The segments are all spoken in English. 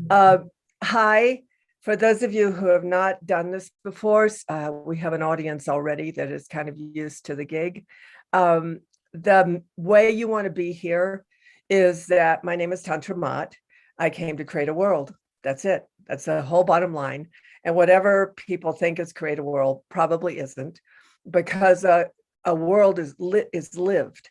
Uh, Hi, for those of you who have not done this before, we have an audience already that is kind of used to the gig. The way you want to be here is that my name is Tantra Mott. I came to create a world. That's it. That's the whole bottom line. And whatever people think is create a world probably isn't, because a world is lived.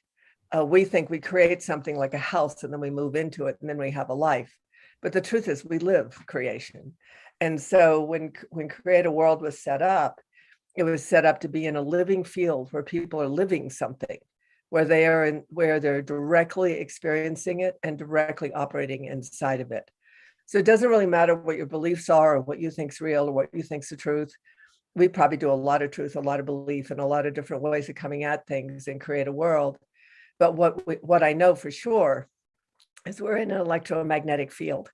We think we create something like a house and then we move into it and then we have a life. But the truth is we live creation. And so when CreateAWorld was set up, it was set up to be in a living field where people are living something, where they're directly experiencing it and directly operating inside of it. So it doesn't really matter what your beliefs are or what you think's real or what you think's the truth. We probably do a lot of truth, a lot of belief, and a lot of different ways of coming at things and CreateAWorld. But what I know for sure is we're in an electromagnetic field.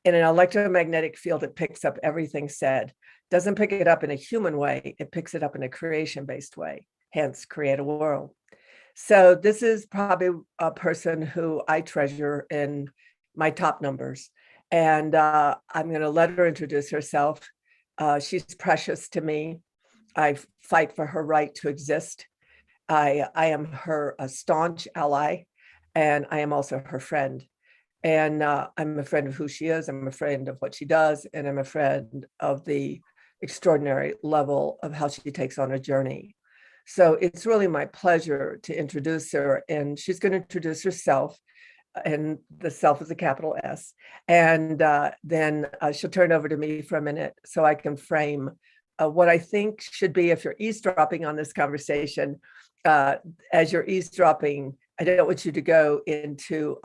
In an electromagnetic field, it picks up everything said. Doesn't pick it up in a human way, it picks it up in a creation-based way, hence CreateAWorld. So this is probably a person who I treasure in my top numbers. And I'm going to let her introduce herself. She's precious to me. I fight for her right to exist. I am her staunch ally, and I am also her friend. And I'm a friend of who she is. I'm a friend of what she does. And I'm a friend of the extraordinary level of how she takes on a journey. So it's really my pleasure to introduce her. And she's going to introduce herself. And the self is a capital S. And then she'll turn over to me for a minute so I can frame what I think should be, if you're eavesdropping on this conversation, as you're eavesdropping, I don't want you to go into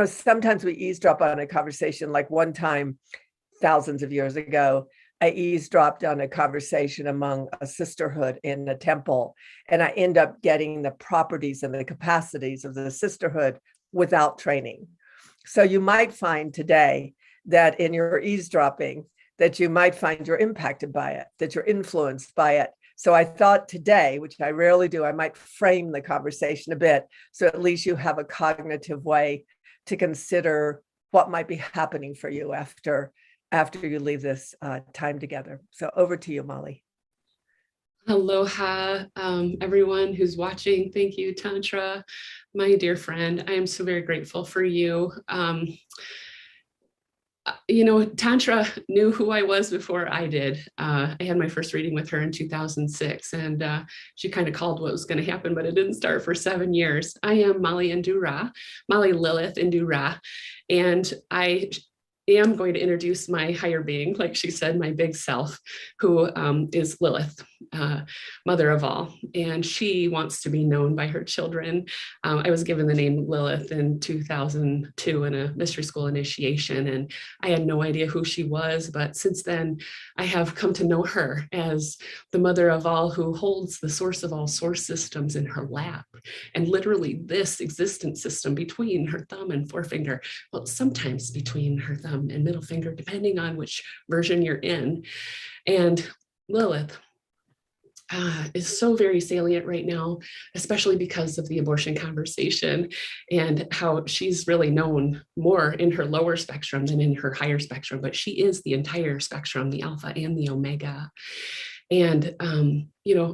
sometimes we eavesdrop on a conversation. Like one time, thousands of years ago, I eavesdropped on a conversation among a sisterhood in a temple, and I end up getting the properties and the capacities of the sisterhood without training. So you might find today that in your eavesdropping, that you might find you're impacted by it, that you're influenced by it. So I thought today, which I rarely do, I might frame the conversation a bit, so at least you have a cognitive way to consider what might be happening for you after you leave this time together. So over to you, Molly. Aloha, everyone who's watching. Thank you, Tantra, my dear friend. I am so very grateful for you. Tantra knew who I was before I did. I had my first reading with her in 2006, and she kind of called what was going to happen, but it didn't start for 7 years. I am Molly Indu Ra, Molly Lilith Indu Ra, and I am going to introduce my higher being, like she said, my big self, who is Lilith, mother of all. And she wants to be known by her children. I was given the name Lilith in 2002 in a mystery school initiation, and I had no idea who she was. But since then, I have come to know her as the mother of all, who holds the source of all source systems in her lap. And literally this existence system between her thumb and forefinger, well, sometimes between her thumb and middle finger, depending on which version you're in. And Lilith is so very salient right now, especially because of the abortion conversation and how she's really known more in her lower spectrum than in her higher spectrum, but she is the entire spectrum, the alpha and the omega. And,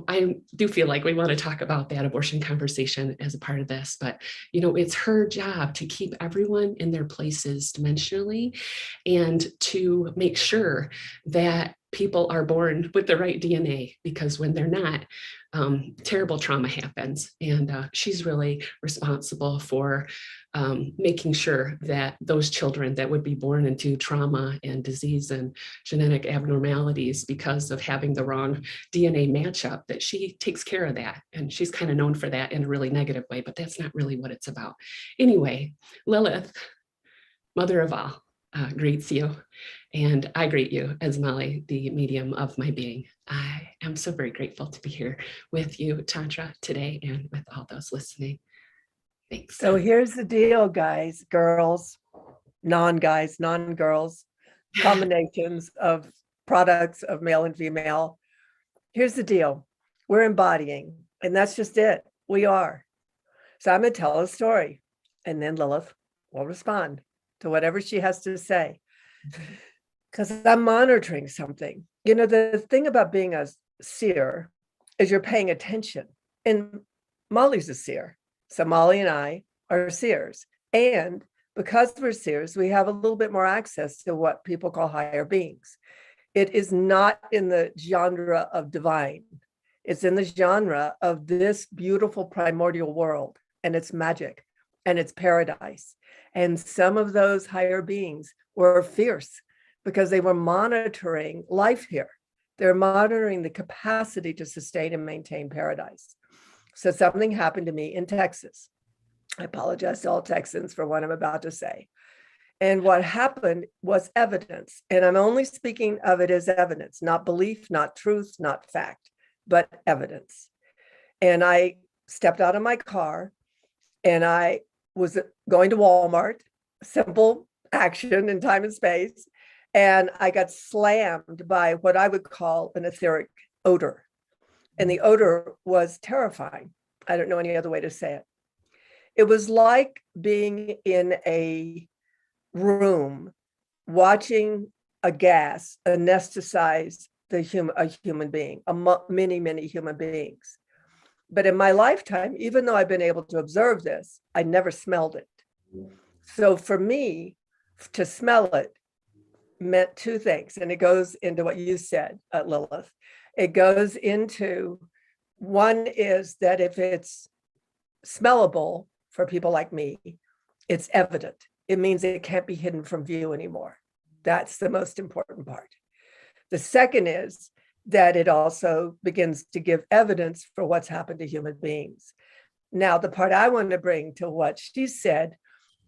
I do feel like we want to talk about that abortion conversation as a part of this, but, it's her job to keep everyone in their places dimensionally and to make sure that people are born with the right DNA, because when they're not, terrible trauma happens. And she's really responsible for making sure that those children that would be born into trauma and disease and genetic abnormalities because of having the wrong DNA matchup, that she takes care of that. And she's kind of known for that in a really negative way, but that's not really what it's about. Anyway, Lilith, mother of all, greets you. And I greet you as Molly, the medium of my being. I am so very grateful to be here with you, Tantra, today, and with all those listening. Thanks. So here's the deal, guys, girls, non-guys, non-girls, combinations of products of male and female. Here's the deal. We're embodying, and that's just it. We are. So I'm going to tell a story, and then Lilith will respond to whatever she has to say, because I'm monitoring something. You know, the thing about being a seer is you're paying attention. And Molly's a seer. So Molly and I are seers. And because we're seers, we have a little bit more access to what people call higher beings. It is not in the genre of divine. It's in the genre of this beautiful primordial world, and it's magic, and it's paradise. And some of those higher beings were fierce because they were monitoring life here. They're monitoring the capacity to sustain and maintain paradise. So something happened to me in Texas. I apologize to all Texans for what I'm about to say. And what happened was evidence. And I'm only speaking of it as evidence, not belief, not truth, not fact, but evidence. And I stepped out of my car and I was going to Walmart, simple action in time and space. And I got slammed by what I would call an etheric odor. And the odor was terrifying. I don't know any other way to say it. It was like being in a room watching a gas anesthetize a human being, many human beings. But in my lifetime, even though I've been able to observe this, I never smelled it. So for me, to smell it meant two things. And it goes into what you said, Lilith. It goes into, one is that if it's smellable for people like me, it's evident. It means it can't be hidden from view anymore. That's the most important part. The second is that it also begins to give evidence for what's happened to human beings. Now, the part I want to bring to what she said,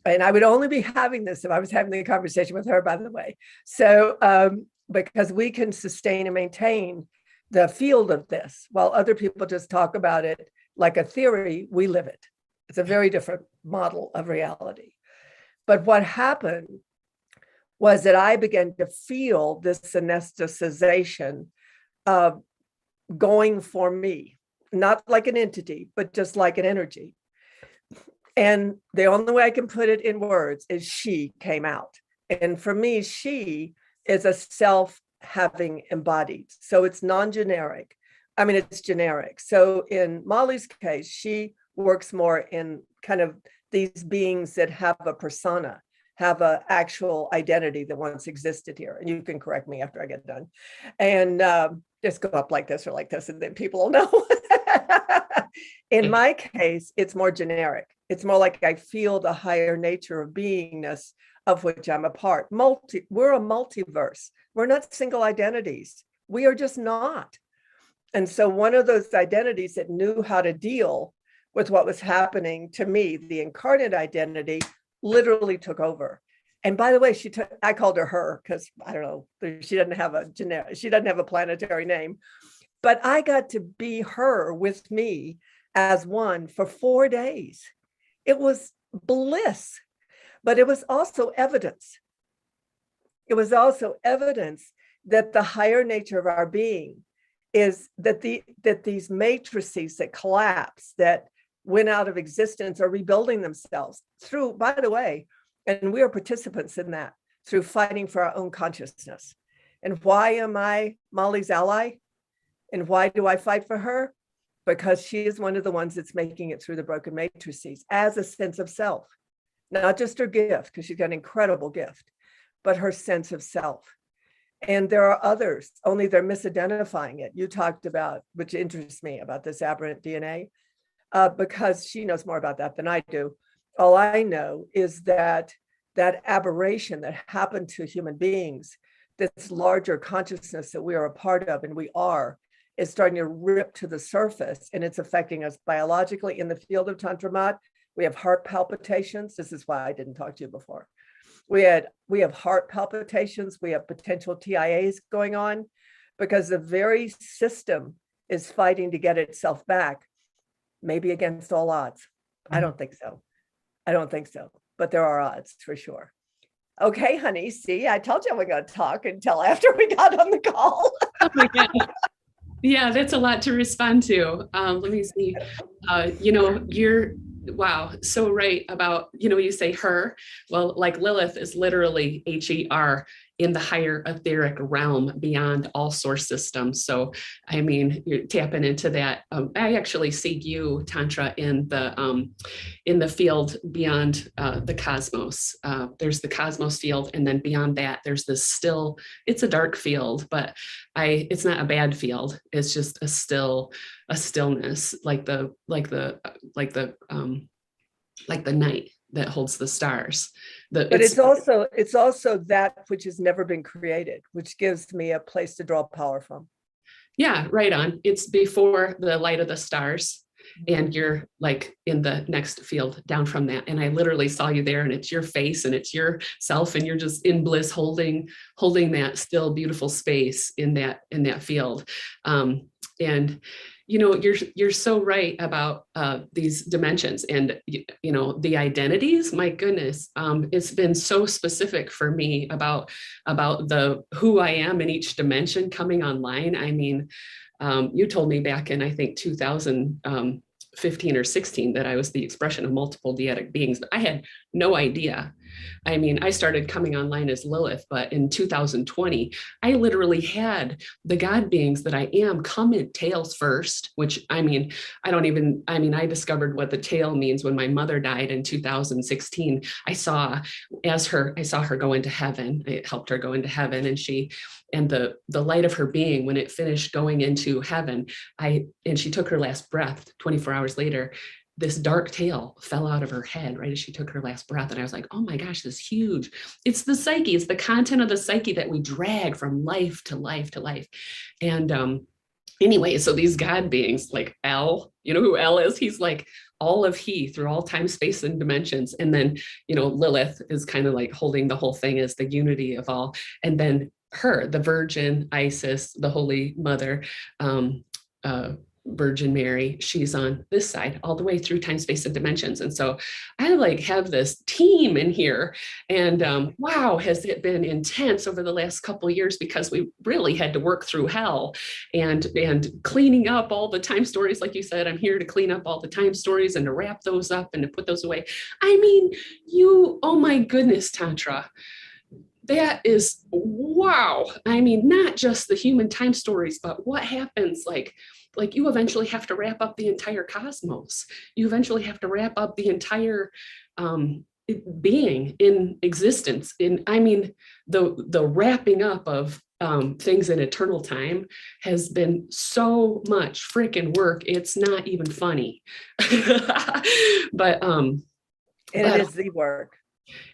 and I would only be having this if I was having the conversation with her, by the way. So, because we can sustain and maintain the field of this, while other people just talk about it like a theory, we live it. It's a very different model of reality. But what happened was that I began to feel this anesthetization going for me, not like an entity, but just like an energy. And the only way I can put it in words is she came out. And for me, she is a self having embodied. So it's non-generic. I mean, it's generic. So in Molly's case, she works more in kind of these beings that have a persona, have an actual identity that once existed here. And you can correct me after I get done. And just go up like this or like this, and then people will know. In my case, it's more generic. It's more like I feel the higher nature of beingness of which I'm a part. We're a multiverse. We're not single identities. We are just not. And so one of those identities that knew how to deal with what was happening to me, the incarnate identity, literally took over. And by the way, I called her because I don't know, she doesn't have a planetary name, but I got to be her with me as one for 4 days. It was bliss, but it was also evidence. It was also evidence that the higher nature of our being is that these matrices that collapse, that went out of existence, are rebuilding themselves through, by the way, and we are participants in that, through fighting for our own consciousness. And why am I Molly's ally? And why do I fight for her? Because she is one of the ones that's making it through the broken matrices as a sense of self, not just her gift, because she's got an incredible gift, but her sense of self. And there are others, only they're misidentifying it. You talked about, which interests me, about this aberrant DNA, because she knows more about that than I do. All I know is that aberration that happened to human beings, this larger consciousness that we are a part of, and we are, is starting to rip to the surface, and it's affecting us biologically. In the field of Tantra Mat, we have heart palpitations. This is why I didn't talk to you before. We have heart palpitations. We have potential TIAs going on because the very system is fighting to get itself back, maybe against all odds. I don't think so. But there are odds for sure. Okay, honey, see, I told you we're going to talk until after we got on the call. Oh my God. Yeah, that's a lot to respond to. Let me see. Wow, so right about, you say her. Well, like Lilith is literally HER, in the higher etheric realm beyond all source systems. So, I mean, you're tapping into that. I actually see you, Tantra, in the field beyond the cosmos. There's the cosmos field, and then beyond that, there's this still. It's a dark field, but it's not a bad field. It's just a stillness, like the night that holds the stars. But it's also that which has never been created, which gives me a place to draw power from. Yeah, right on. It's before the light of the stars, and you're like in the next field down from that. And I literally saw you there, and it's your face and it's yourself, and you're just in bliss, holding that still beautiful space in that field. And you're so right about these dimensions and the identities. My goodness, it's been so specific for me about the who I am in each dimension coming online. I mean, you told me back in, I think, 2015 or 16 that I was the expression of multiple deitic beings, but I had no idea. I mean, I started coming online as Lilith, but in 2020, I literally had the God beings that I am come in tails first, which I discovered what the tail means when my mother died in 2016. I saw her go into heaven. It helped her go into heaven, and the light of her being, when it finished going into heaven, and she took her last breath 24 hours later, this dark tail fell out of her head right as she took her last breath. And I was like, oh my gosh, this is huge. It's the psyche. It's the content of the psyche that we drag from life to life to life. And anyway, so these God beings like El, you know who El is? He's like all of he through all time, space, and dimensions. And then, Lilith is kind of like holding the whole thing as the unity of all. And then her, the Virgin, Isis, the Holy Mother, Virgin Mary, she's on this side all the way through time, space, and dimensions. And so I like have this team in here, and wow, has it been intense over the last couple of years, because we really had to work through hell and cleaning up all the time stories. Like you said, I'm here to clean up all the time stories and to wrap those up and to put those away. I mean, oh my goodness, Tantra. That is wow. I mean, not just the human time stories, but what happens like you eventually have to wrap up the entire cosmos. You eventually have to wrap up the entire being in existence. The wrapping up of things in eternal time has been so much freaking work. It's not even funny. But it is the work.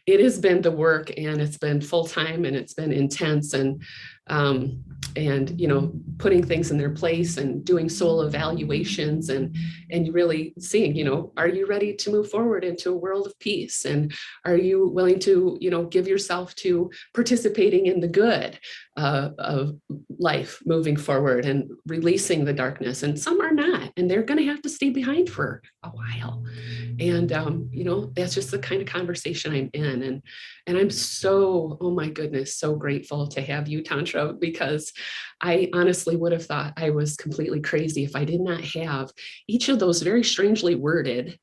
It has been the work, and it's been full time, and it's been intense, and putting things in their place and doing soul evaluations and really seeing, are you ready to move forward into a world of peace? And are you willing to, give yourself to participating in the good of life moving forward and releasing the darkness? And some are not, and they're going to have to stay behind for a while. And, that's just the kind of conversation I'm in. And I'm so, oh my goodness, so grateful to have you, Tantra, because I honestly would have thought I was completely crazy if I did not have each of those very strangely worded,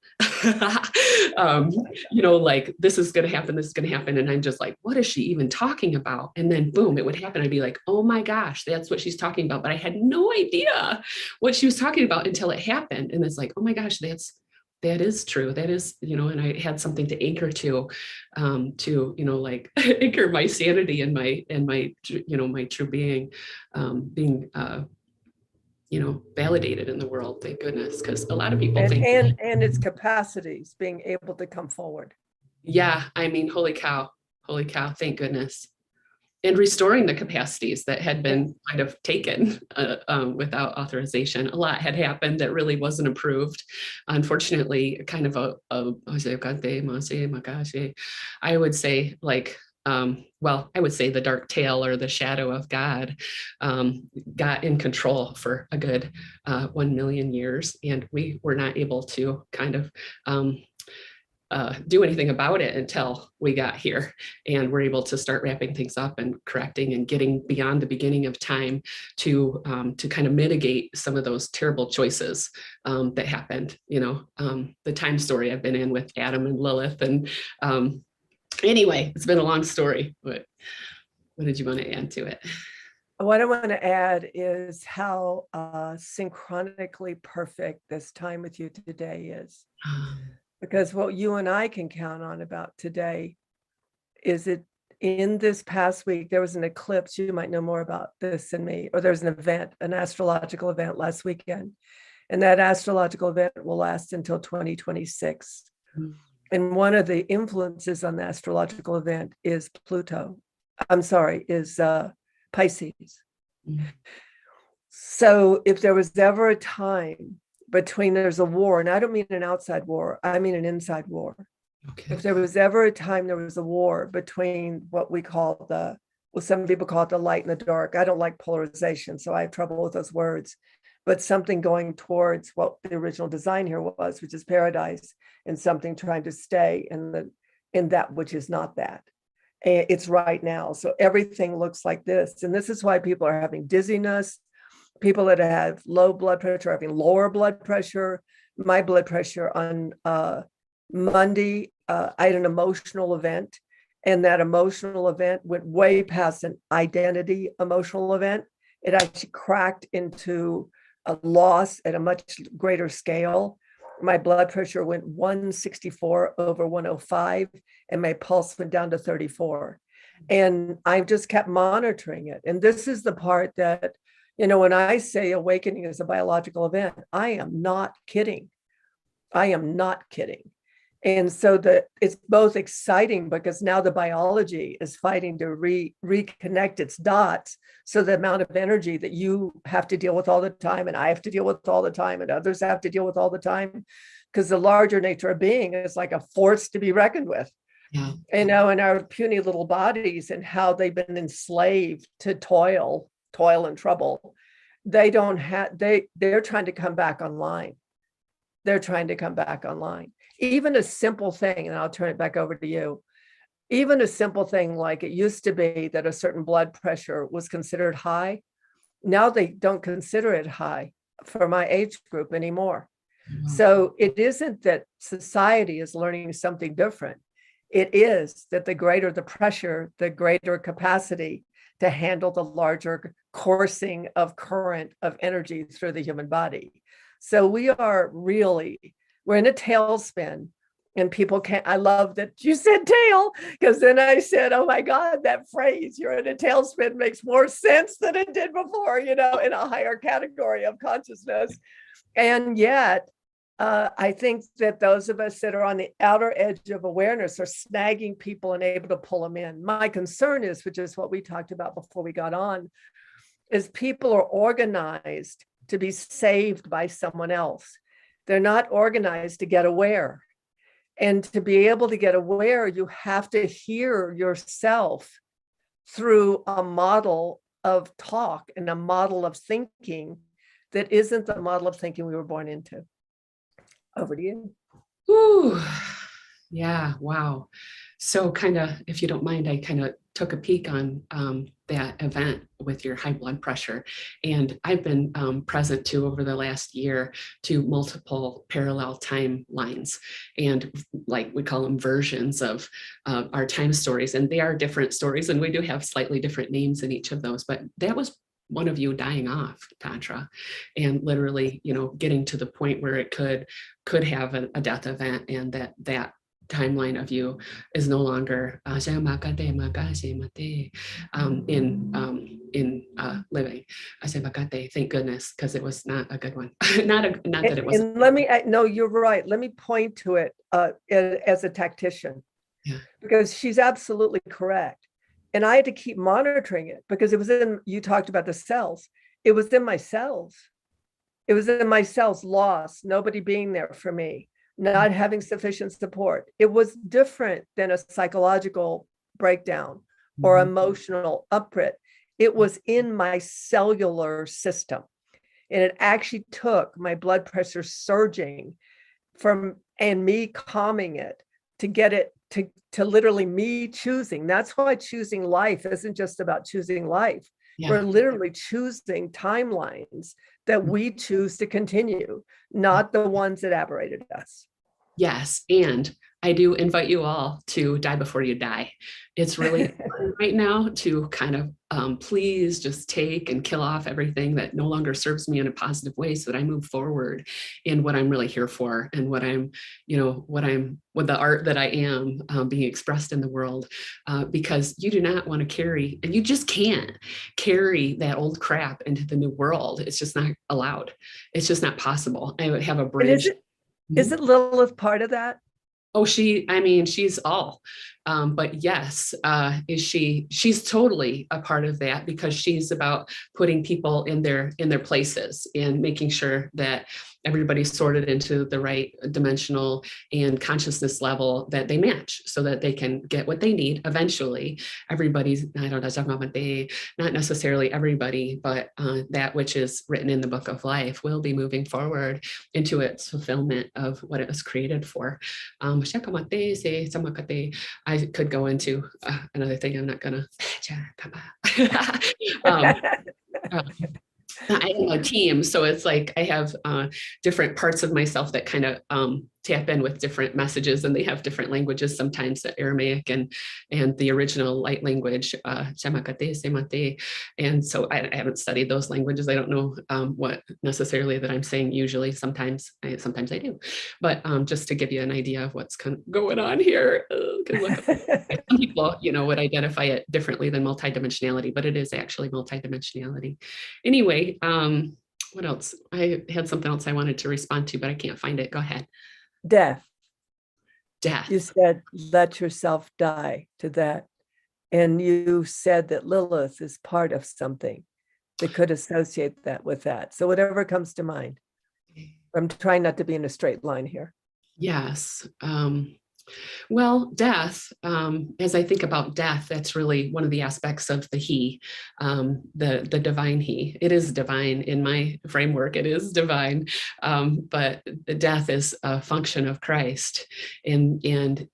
like this is going to happen, this is going to happen. And I'm just like, what is she even talking about? And then boom, it would happen. I'd be like, oh my gosh, that's what she's talking about. But I had no idea what she was talking about until it happened. And it's like, oh my gosh, that is true. That is, and I had something to anchor to anchor my sanity and my my true being, being, validated in the world. Thank goodness. Because a lot of people think. And its capacities being able to come forward. Yeah. I mean, holy cow. Thank goodness. And restoring the capacities that had been kind of taken without authorization. A lot had happened that really wasn't approved. Unfortunately, kind of I would say like, I would say the dark tail or the shadow of God got in control for a good 1 million years. And we were not able to kind of do anything about it until we got here and we're able to start wrapping things up and correcting and getting beyond the beginning of time to kind of mitigate some of those terrible choices that happened. The time story I've been in with Adam and Lilith. And anyway, it's been a long story, but what did you want to add to it? What I want to add is how synchronically perfect this time with you today is. Because what you and I can count on about today is it in this past week, there was an eclipse. You might know more about this than me, or there's an event, an astrological event last weekend. And that astrological event will last until 2026. Mm-hmm. And one of the influences on the astrological event is Pluto. Is Pisces. Mm-hmm. So if there was ever a time between there's a war, and I don't mean an outside war, I mean an inside war. Okay. If there was ever a time there was a war between what we call some people call it the light and the dark. I don't like polarization, so I have trouble with those words, but something going towards what the original design here was, which is paradise, and something trying to stay in that which is not that. It's right now. So everything looks like this. And this is why people are having dizziness. People that have low blood pressure are having lower blood pressure. My blood pressure on Monday, I had an emotional event, and that emotional event went way past an identity emotional event. It actually cracked into a loss at a much greater scale. My blood pressure went 164 over 105, and my pulse went down to 34. And I just kept monitoring it. And this is the part that, when I say awakening is a biological event, I am not kidding. I am not kidding. And so it's both exciting because now the biology is fighting to reconnect its dots. So the amount of energy that you have to deal with all the time, and I have to deal with all the time, and others have to deal with all the time, because the larger nature of being is like a force to be reckoned with. Yeah. In our puny little bodies, and how they've been enslaved to toil and trouble. They're trying to come back online. They're trying to come back online. Even a simple thing, and I'll turn it back over to you. Even a simple thing like it used to be that a certain blood pressure was considered high. Now they don't consider it high for my age group anymore. Mm-hmm. So it isn't that society is learning something different. It is that the greater the pressure, the greater capacity to handle the larger coursing of current of energy through the human body. So we're in a tailspin, and people can't. I love that you said tail, because then I said, oh my God, that phrase, you're in a tailspin, makes more sense than it did before, in a higher category of consciousness. And yet, I think that those of us that are on the outer edge of awareness are snagging people and able to pull them in. My concern is, which is what we talked about before we got on, is people are organized to be saved by someone else. They're not organized to get aware. And to be able to get aware, you have to hear yourself through a model of talk and a model of thinking that isn't the model of thinking we were born into. Over to you. Ooh, yeah, wow. So if you don't mind, I kind of took a peek on that event with your high blood pressure. And I've been present to over the last year to multiple parallel timelines, and like we call them versions of our time stories. And they are different stories, and we do have slightly different names in each of those, but that was one of you dying off, Tantra, and literally, getting to the point where it could have a death event, and that timeline of you is no longer in living. Thank goodness, because it was not a good one. not that it was. And no, you're right. Let me point to it as a tactician, because she's absolutely correct. And I had to keep monitoring it because it was you talked about the cells. It was in my cells. It was in my cells, lost, nobody being there for me, not having sufficient support. It was different than a psychological breakdown or emotional uprit. It was in my cellular system. And it actually took my blood pressure surging and me calming it to get it to literally me choosing. That's why choosing life isn't just about choosing life. Yeah. We're literally choosing timelines that we choose to continue, not the ones that aberrated us. Yes. And I do invite you all to die before you die. It's really important right now to kind of please just take and kill off everything that no longer serves me in a positive way so that I move forward in what I'm really here for and what I'm, what the art that I am being expressed in the world. Because you do not want to carry, and you just can't carry that old crap into the new world. It's just not allowed. It's just not possible. I would have a bridge. Is it Lilith part of that? Oh, she's all, but yes, she's totally a part of that, because she's about putting people in their places and making sure that everybody's sorted into the right dimensional and consciousness level that they match so that they can get what they need. Eventually, everybody's, not necessarily everybody, but that which is written in the book of life will be moving forward into its fulfillment of what it was created for. I could go into another thing. I'm not gonna. I am a team, so it's like I have different parts of myself that kind of tap in with different messages, and they have different languages, sometimes the Aramaic and the original light language, and so I haven't studied those languages. I don't know what necessarily that I'm saying usually. Sometimes I do, but just to give you an idea of what's kind of going on here. Some people, would identify it differently than multidimensionality, but it is actually multidimensionality. Anyway, what else? I had something else I wanted to respond to, but I can't find it. Go ahead. Death. Death. You said, let yourself die to that. And you said that Lilith is part of something that could associate that with that. So whatever comes to mind. I'm trying not to be in a straight line here. Yes. Well, death, as I think about death, that's really one of the aspects of the he, the divine he. It is divine in my framework. It is divine, but the death is a function of Christ, and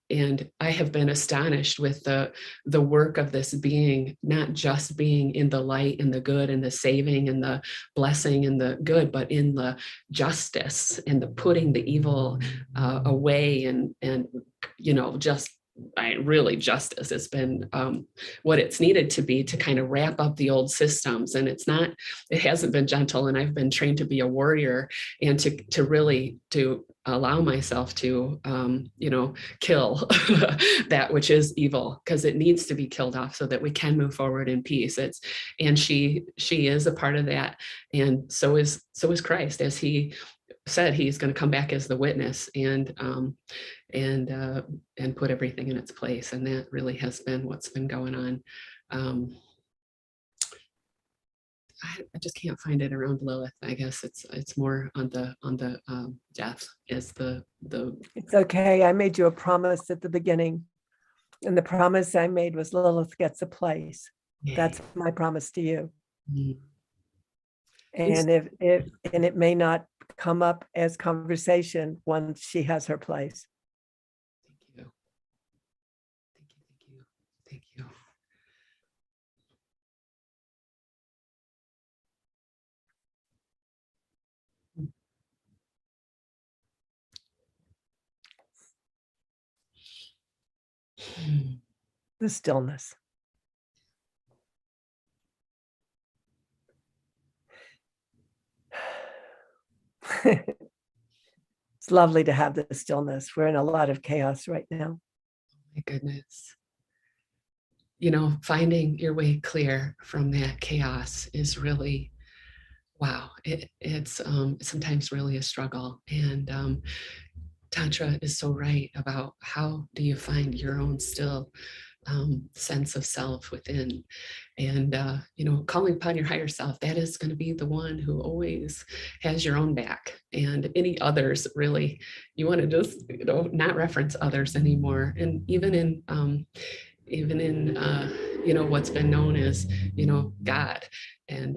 I have been astonished with the work of this being, not just being in the light and the good and the saving and the blessing and the good, but in the justice and the putting the evil away and just really justice has been what it's needed to be to kind of wrap up the old systems. And it hasn't been gentle, and I've been trained to be a warrior and to really allow myself to kill that which is evil, because it needs to be killed off so that we can move forward in peace. And she is a part of that, and so is Christ, as he said he's going to come back as the witness and put everything in its place. And that really has been what's been going on. I just can't find it around Lilith. I guess it's more on the death is the. It's okay. I made you a promise at the beginning, and the promise I made was Lilith gets a place. That's my promise to you. Mm-hmm. And it may not come up as conversation once she has her place. Thank you. The stillness. It's lovely to have the stillness. We're in a lot of chaos right now. My goodness. Finding your way clear from that chaos is really, wow. It's sometimes really a struggle. And Tantra is so right about how do you find your own still sense of self within, and calling upon your higher self. That is going to be the one who always has your own back, and any others, really, you want to just not reference others anymore. And even in what's been known as God, and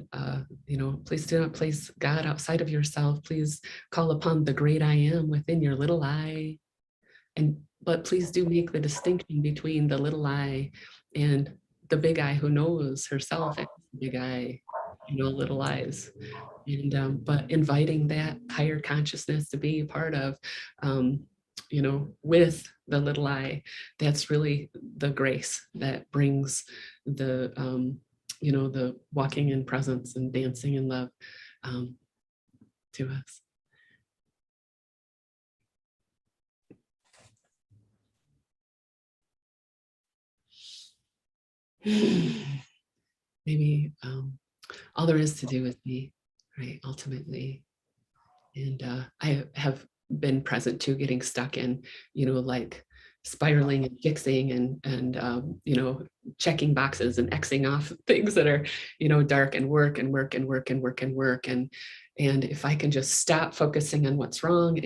please do not place God outside of yourself. Please call upon the great I am within your little I. And but please do make the distinction between the little I and the big I who knows herself as the big I, little I's. And but inviting that higher consciousness to be a part of, with the little I, that's really the grace that brings the, the walking in presence and dancing in love to us. Maybe all there is to do with me, right? Ultimately. And I have been present to getting stuck in, like spiraling and fixing and checking boxes and Xing off things that are, dark and work and work and work and work and work. And if I can just stop focusing on what's wrong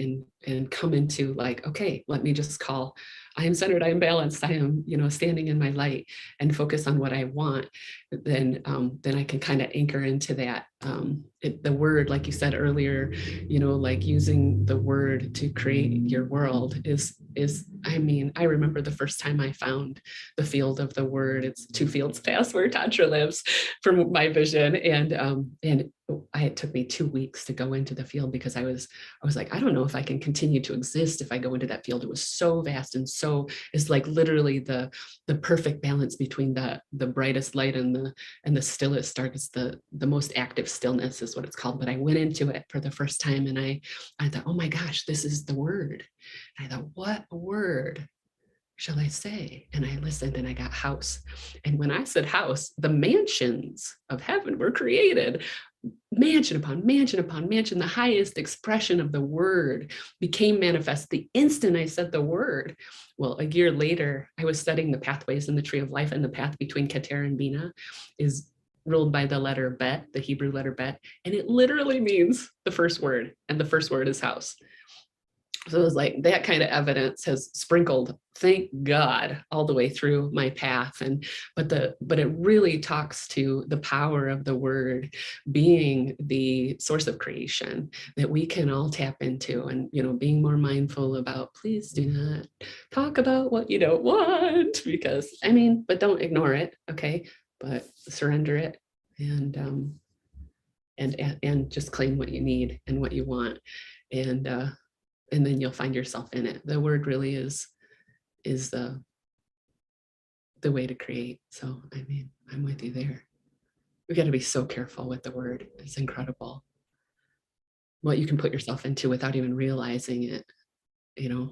and come into like, okay, let me just call, I am centered, I am balanced, I am, standing in my light, and focus on what I want, then I can kind of anchor into that. The word, like you said earlier, like using the word to create your world is, I remember the first time I found the field of the word. It's 2 fields past where Tantra lives from my vision. And it took me 2 weeks to go into the field because I was like, I don't know if I can continue to exist if I go into that field. It was so vast and so, it's like literally the perfect balance between the brightest light and the stillest dark. It's the most active stillness is what it's called. But I went into it for the first time and I thought, oh my gosh, this is the word. And I thought, what word shall I say? And I listened and I got house. And when I said house, the mansions of heaven were created. Mansion upon mansion upon mansion, the highest expression of the word became manifest the instant I said the word. Well, a year later, I was studying the pathways in the tree of life, and the path between Keter and Bina is ruled by the letter Bet, the Hebrew letter Bet, and it literally means the first word, and the first word is house. So it was like that kind of evidence has sprinkled, thank God, all the way through my path. But it really talks to the power of the word being the source of creation that we can all tap into, and being more mindful about, please do not talk about what you don't want, because but don't ignore it, okay? But surrender it and just claim what you need and what you want. And then you'll find yourself in it. The word really is the way to create. So, I'm with you there. We got to be so careful with the word. It's incredible what you can put yourself into without even realizing it, Yeah.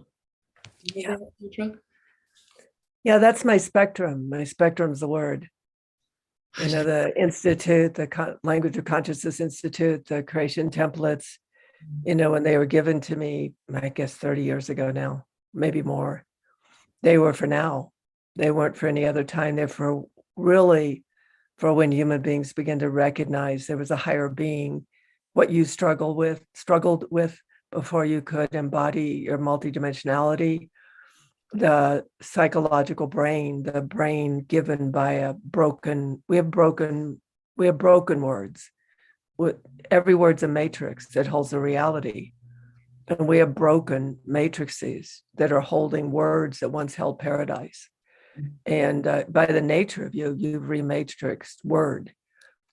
Yeah, that's my spectrum. My spectrum's the word. The Institute, the Language of Consciousness Institute, the creation templates, when they were given to me, I guess 30 years ago now, maybe more, they were for now. They weren't for any other time. They're for when human beings begin to recognize there was a higher being, what you struggled with before you could embody your multidimensionality, the psychological brain, the brain given by we have broken words. Every word's a matrix that holds a reality. And we have broken matrices that are holding words that once held paradise. And by the nature of you've rematrixed word.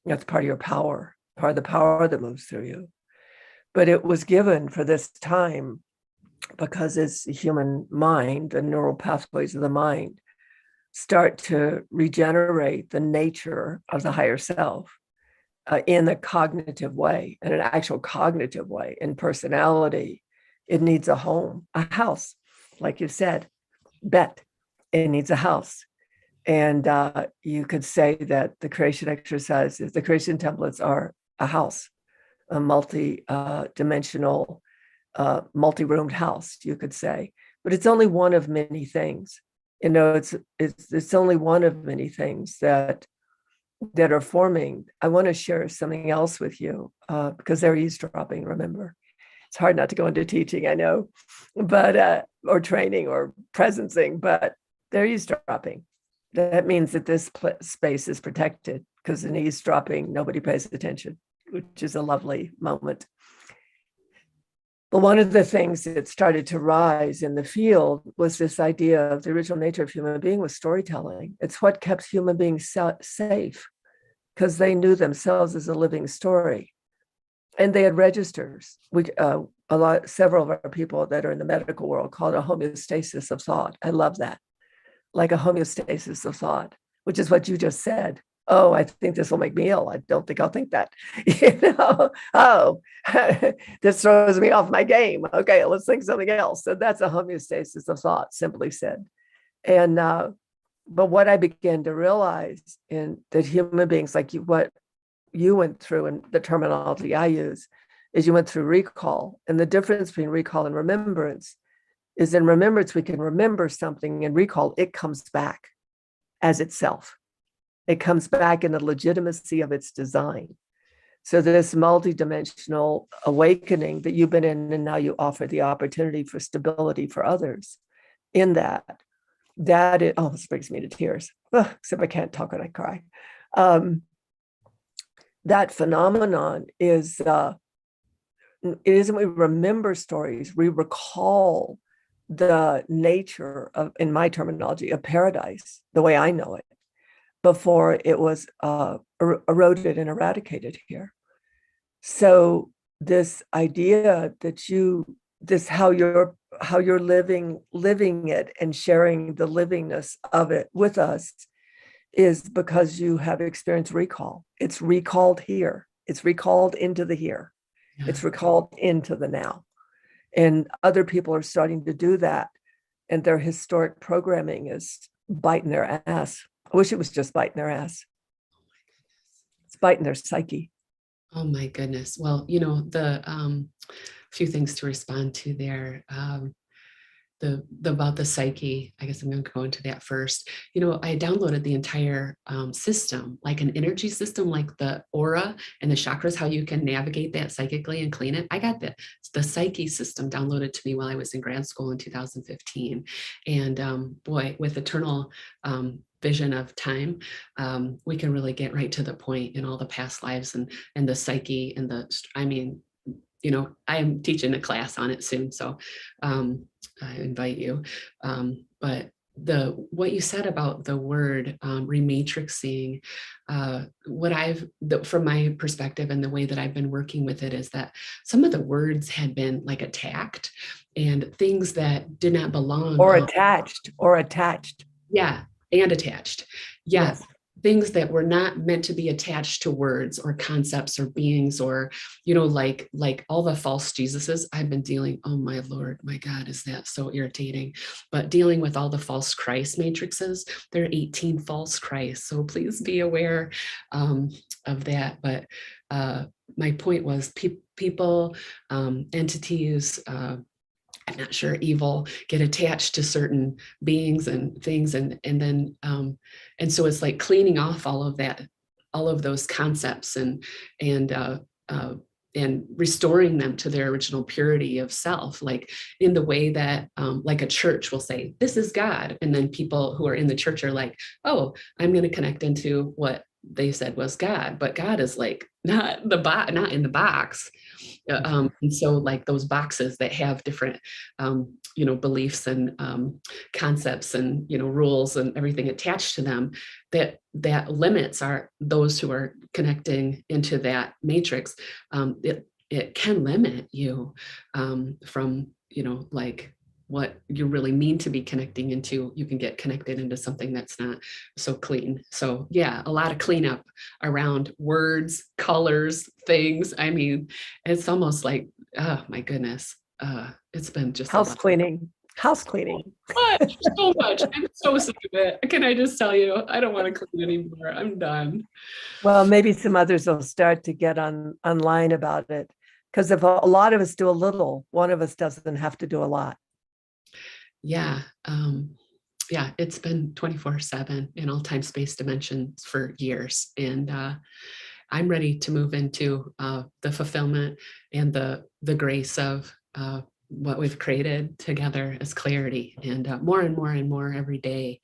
That's part of your power, part of the power that moves through you. But it was given for this time because it's the human mind, the neural pathways of the mind start to regenerate the nature of the higher self. In a cognitive way, in an actual cognitive way, in personality, it needs a home, a house, like you said, Bet, it needs a house. And you could say that the creation exercises, the creation templates are a house, a multi-dimensional, multi-roomed house, you could say. But it's only one of many things. It's only one of many things that are forming. I want to share something else with you because they're eavesdropping, remember. It's hard not to go into teaching, I know, but or training or presencing, but they're eavesdropping. That means that this space is protected because in eavesdropping, nobody pays attention, which is a lovely moment. Well, one of the things that started to rise in the field was this idea of the original nature of human being was storytelling. It's what kept human beings safe, because they knew themselves as a living story, and they had registers. Several of our people that are in the medical world call it a homeostasis of thought. I love that, like a homeostasis of thought, which is what you just said. Oh, I think this will make me ill. I don't think I'll think that. Oh, this throws me off my game. Okay, let's think something else. So that's a homeostasis of thought, simply said. And but what I began to realize in that human beings, like what you went through, and the terminology I use is you went through recall. And the difference between recall and remembrance is in remembrance, we can remember something, and recall, it comes back as itself. It comes back in the legitimacy of its design. So this multidimensional awakening that you've been in, and now you offer the opportunity for stability for others in that this brings me to tears. Ugh, except I can't talk when I cry. That phenomenon is, it isn't we remember stories, we recall the nature of, in my terminology, of paradise, the way I know it, before it was eroded and eradicated here. So this idea that how you're living it and sharing the livingness of it with us is because you have experienced recall. It's recalled here. It's recalled into the here. Yeah. It's recalled into the now. And other people are starting to do that. And their historic programming is biting their ass. I wish it was just biting their ass. It's biting their psyche. Oh my goodness. Well, the few things to respond to there. The about the psyche, I guess I'm going to go into that first. I downloaded the entire system, like an energy system, like the aura and the chakras, how you can navigate that psychically and clean it. I got the psyche system downloaded to me while I was in grad school in 2015. And boy, with eternal vision of time, we can really get right to the point in all the past lives and the psyche and I am teaching a class on it soon, so I invite you. But what you said about the word rematrixing, from my perspective and the way that I've been working with it is that some of the words had been like attacked and things that did not belong. Or attached. Yeah, and attached. Yes. Things that were not meant to be attached to words or concepts or beings or, like all the false Jesuses I've been dealing. Oh my Lord, my God, is that so irritating? But dealing with all the false Christ matrices, there are 18 false Christs. So please be aware of that. But my point was people, entities, I'm not sure, evil, get attached to certain beings and things. And then, and so it's like cleaning off all of that, all of those concepts and restoring them to their original purity of self, like in the way that, like a church will say, this is God. And then people who are in the church are like, oh, I'm going to connect into what they said was God, but God is like not in the box. And so like those boxes that have different, beliefs and concepts and, rules and everything attached to them, that limits are those who are connecting into that matrix. It can limit you from, like what you really mean to be connecting into. You can get connected into something that's not so clean. So yeah, a lot of cleanup around words, colors, things. I mean, it's almost like, oh my goodness. It's been just house cleaning. So much. I'm so sick of it. Can I just tell you, I don't want to clean anymore. I'm done. Well, maybe some others will start to get online about it. Because if a lot of us do a little, one of us doesn't have to do a lot. Yeah. Yeah, it's been 24/7 in all time space dimensions for years. And I'm ready to move into the fulfillment and the grace of what we've created together as clarity. And more and more and more every day,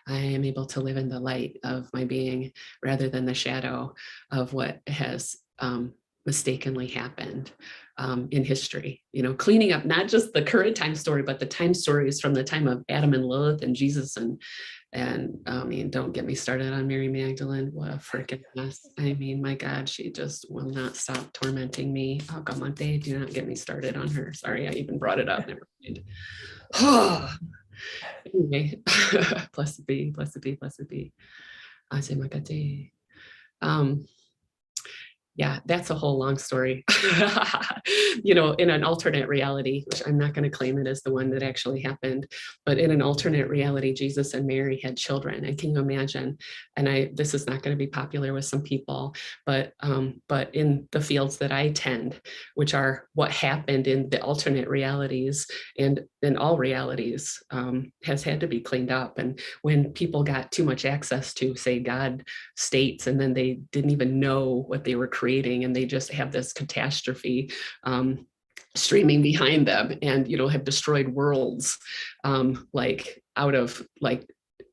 I am able to live in the light of my being rather than the shadow of what has mistakenly happened in history, cleaning up not just the current time story, but the time stories from the time of Adam and Lilith and Jesus. And I mean, don't get me started on Mary Magdalene. What a freaking mess. I mean, my God, she just will not stop tormenting me. Algamante, do not get me started on her. Sorry, I even brought it up. Never mind. Anyway, blessed be, blessed be, blessed be. Ase Makate. Yeah, that's a whole long story. In an alternate reality, which I'm not going to claim it as the one that actually happened, but in an alternate reality, Jesus and Mary had children. And can you imagine? And this is not going to be popular with some people, but in the fields that I tend, which are what happened in the alternate realities and in all realities, has had to be cleaned up. And when people got too much access to, say, God states, and then they didn't even know what they were creating, and they just have this catastrophe streaming behind them, and have destroyed worlds, out of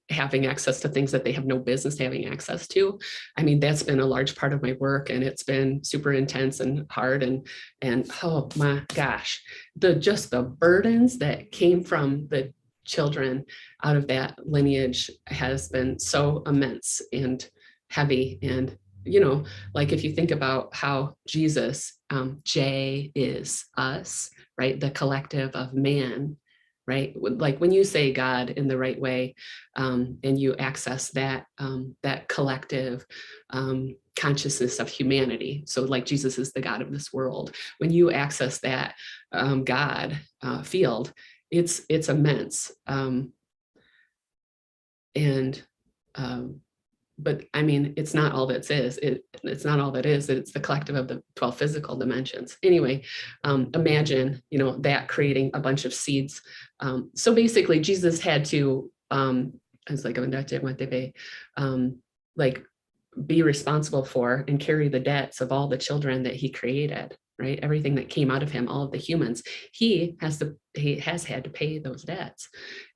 having access to things that they have no business having access to. I mean, that's been a large part of my work, and it's been super intense and hard, and oh my gosh, the burdens that came from the children out of that lineage has been so immense and heavy. And if you think about how Jesus, J is us, right? The collective of man, right? Like when you say God in the right way, and you access that collective consciousness of humanity. So like Jesus is the God of this world. When you access that God field, it's immense. But I mean, it's not all that is. It's not all that is. It's the collective of the 12 physical dimensions. Anyway, imagine, that creating a bunch of seeds. So basically, Jesus had to, be responsible for and carry the debts of all the children that he created, right? Everything that came out of him, all of the humans, he has had to pay those debts.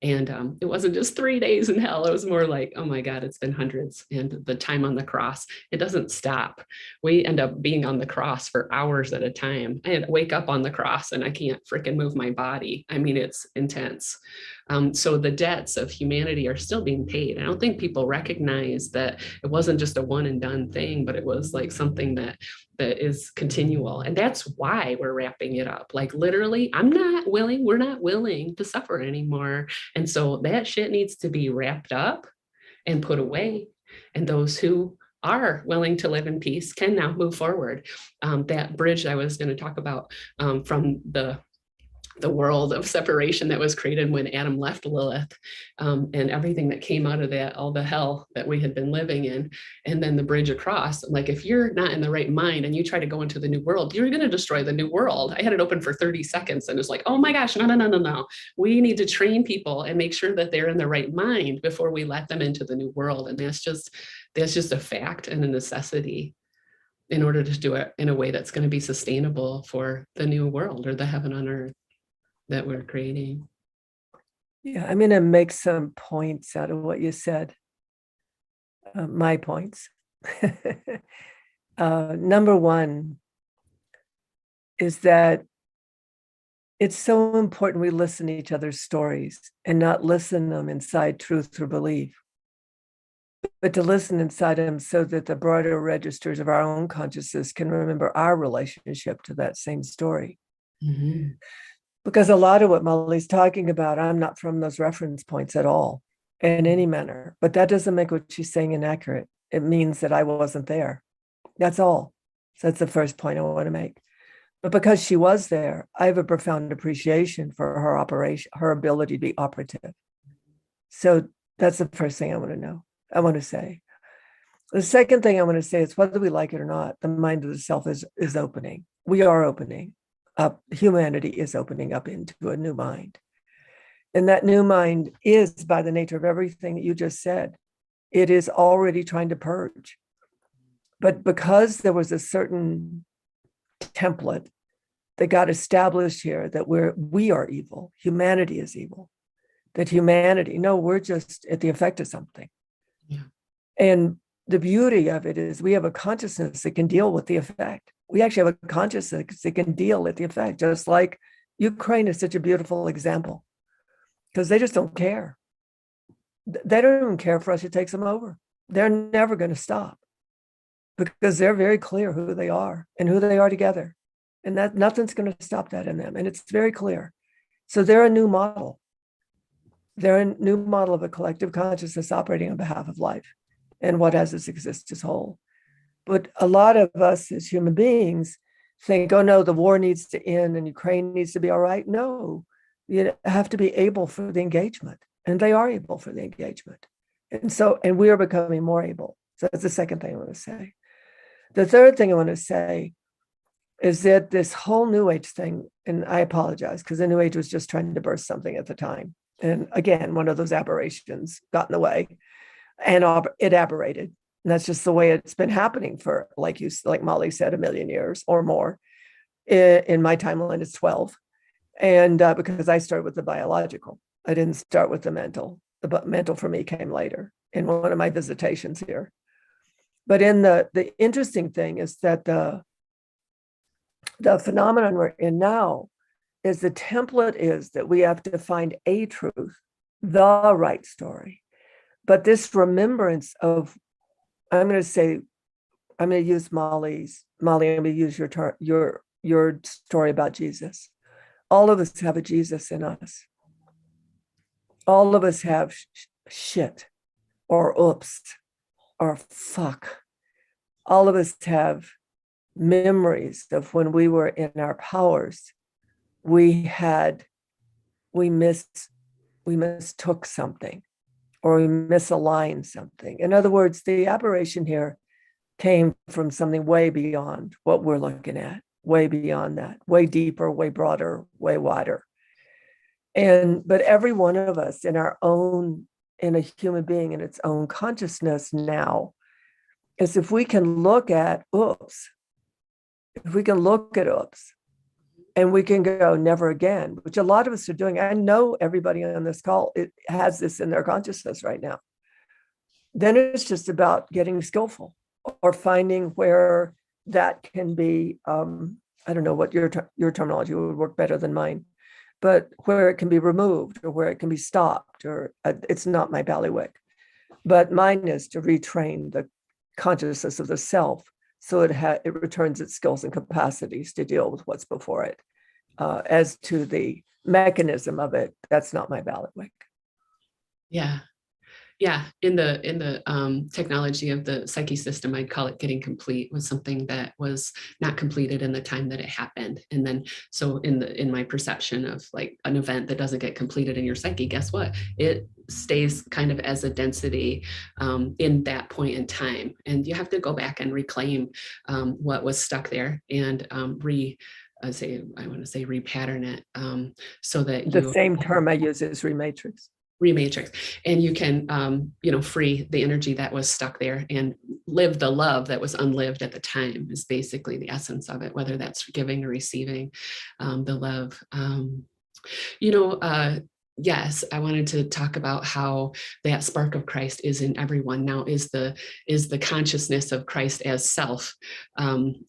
And it wasn't just 3 days in hell. It was more like, oh my God, it's been hundreds. And the time on the cross, it doesn't stop. We end up being on the cross for hours at a time. I wake up on the cross and I can't freaking move my body. I mean, it's intense. So the debts of humanity are still being paid. I don't think people recognize that it wasn't just a one and done thing, but it was like something that is continual. And that's why we're wrapping it up. Like literally, we're not willing to suffer anymore. And so that shit needs to be wrapped up and put away. And those who are willing to live in peace can now move forward. That bridge I was going to talk about from the world of separation that was created when Adam left Lilith, and everything that came out of that, all the hell that we had been living in, and then the bridge across. Like if you're not in the right mind and you try to go into the new world, you're going to destroy the new world. I had it open for 30 seconds and it's like, oh my gosh, no. We need to train people and make sure that they're in the right mind before we let them into the new world. And that's just a fact and a necessity in order to do it in a way that's going to be sustainable for the new world, or the heaven on earth that we're creating. Yeah, I'm going to make some points out of what you said. My points. Number one is that it's so important we listen to each other's stories and not listen them inside truth or belief, but to listen inside them so that the broader registers of our own consciousness can remember our relationship to that same story. Mm-hmm. Because a lot of what Molly's talking about, I'm not from those reference points at all in any manner, but that doesn't make what she's saying inaccurate. It means that I wasn't there. That's all. So that's the first point I want to make. But because she was there, I have a profound appreciation for her operation, her ability to be operative. So that's the first thing I want to say. The second thing I want to say is whether we like it or not, the mind of the self is opening. We are opening up. Humanity is opening up into a new mind. And that new mind is, by the nature of everything that you just said, it is already trying to purge. But because there was a certain template that got established here that we are evil, humanity is evil, we're just at the effect of something. Yeah. And the beauty of it is we have a consciousness that can deal with the effect. We actually have a consciousness that can deal with the effect, just like Ukraine is such a beautiful example, because they just don't care. They don't even care for us to take them over. They're never going to stop because they're very clear who they are and who they are together. And that nothing's going to stop that in them. And it's very clear. So they're a new model. They're a new model of a collective consciousness operating on behalf of life and what as it exists as whole. But a lot of us as human beings think, oh no, the war needs to end and Ukraine needs to be all right. No, you have to be able for the engagement. And they are able for the engagement. And we are becoming more able. So that's the second thing I want to say. The third thing I want to say is that this whole New Age thing, and I apologize because the New Age was just trying to burst something at the time. And again, one of those aberrations got in the way and it aberrated. And that's just the way it's been happening for, like Molly said, 1 million years or more. In my timeline, it's 12. And because I started with the biological, I didn't start with the mental. The mental for me came later in one of my visitations here. But in the interesting thing is that the phenomenon we're in now is the template is that we have to find a truth, the right story. But this remembrance of, I'm going to use Molly, I'm going to use your story about Jesus. All of us have a Jesus in us. All of us have shit or oops or fuck. All of us have memories of when we were in our powers. We mistook something or we misaligned something. In other words, the aberration here came from something way beyond what we're looking at, way beyond that, way deeper, way broader, way wider. But every one of us in a human being in its own consciousness now, is if we can look at oops, and we can go never again, which a lot of us are doing. I know everybody on this call has this in their consciousness right now. Then it's just about getting skillful or finding where that can be, I don't know what your terminology would work better than mine, but where it can be removed or where it can be stopped, or it's not my bailiwick. But mine is to retrain the consciousness of the self so it returns its skills and capacities to deal with what's before it. As to the mechanism of it, that's not my bailiwick. Yeah. Yeah, in the technology of the psyche system, I'd call it getting complete, was something that was not completed in the time that it happened. And then, so in my perception of like an event that doesn't get completed in your psyche, guess what? It stays kind of as a density in that point in time. And you have to go back and reclaim what was stuck there and repattern it so that the same term I use is Rematrix. And you can free the energy that was stuck there and live the love that was unlived at the time, is basically the essence of it, whether that's giving or receiving the love. Yes, I wanted to talk about how that spark of Christ is in everyone now, is the consciousness of Christ as self.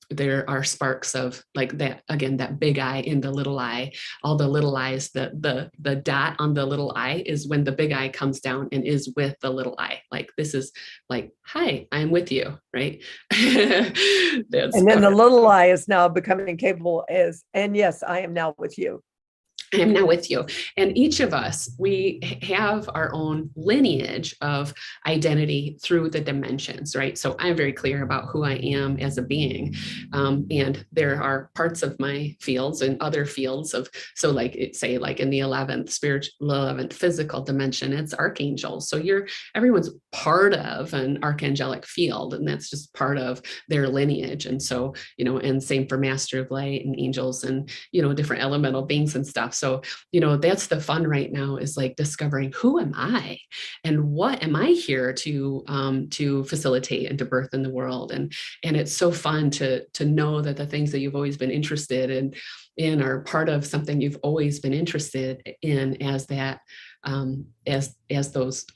There are sparks of like that, again, that big eye in the little eye, all the little eyes, the dot on the little eye is when the big eye comes down and is with the little eye. Like, this is like, hi, I'm with you, right? And then the little eye is now becoming capable and yes, I am now with you. I am now with you. And each of us, we have our own lineage of identity through the dimensions, right? So I'm very clear about who I am as a being. And there are parts of my fields and other fields of, so like like in the 11th spiritual, 11th physical dimension, it's archangels. So everyone's part of an archangelic field, and that's just part of their lineage. And so, and same for Master of Light and angels and, different elemental beings and stuff. So, that's the fun right now, is like discovering, who am I and what am I here to facilitate and to birth in the world. And it's so fun to know that the things that you've always been interested in are part of something you've always been interested in, as that, as those,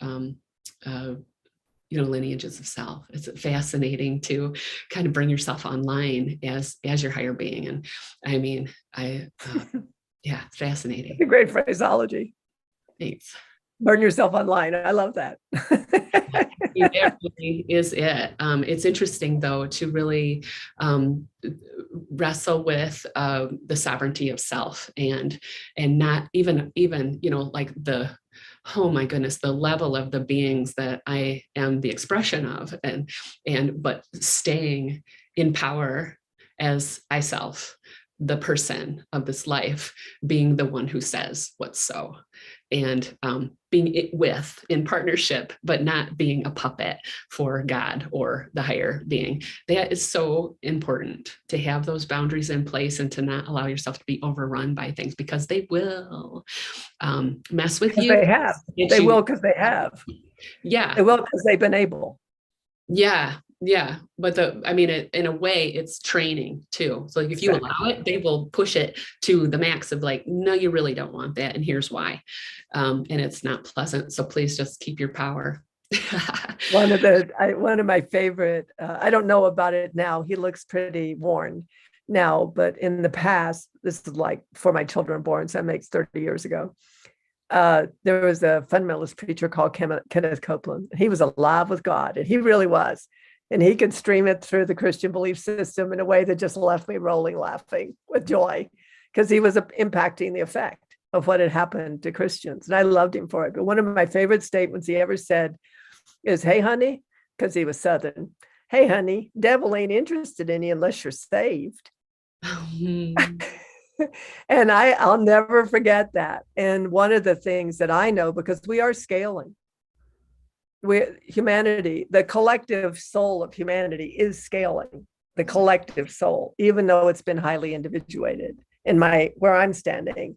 lineages of self. It's fascinating to kind of bring yourself online as your higher being. And I mean, yeah, fascinating. It's a great phraseology. Thanks. Burn yourself online. I love that. That really is it. It's interesting, though, to really wrestle with the sovereignty of self, and not even like oh my goodness, the level of the beings that I am the expression of, but staying in power as I self, the person of this life, being the one who says what's so, and being in partnership, but not being a puppet for God or the higher being. That is so important, to have those boundaries in place and to not allow yourself to be overrun by things, because they will mess with you. They have. They will, because they have. Yeah. They will, because they've been able. Yeah. Yeah. But in a way, it's training too. So if you allow it, they will push it to the max of like, no, you really don't want that. And here's why. And it's not pleasant. So please just keep your power. One of my favorite, I don't know about it now. He looks pretty worn now, but in the past, this is like for my children born, so that makes 30 years ago. There was a fundamentalist preacher called Kenneth Copeland. He was alive with God, and he really was. And he could stream it through the Christian belief system in a way that just left me rolling, laughing with joy, because he was impacting the effect of what had happened to Christians. And I loved him for it. But one of my favorite statements he ever said is, "Hey, honey," because he was Southern. "Hey, honey, devil ain't interested in you unless you're saved." And I'll never forget that. And one of the things that I know, because we are scaling, humanity, the collective soul of humanity is scaling, the collective soul, even though it's been highly individuated where I'm standing.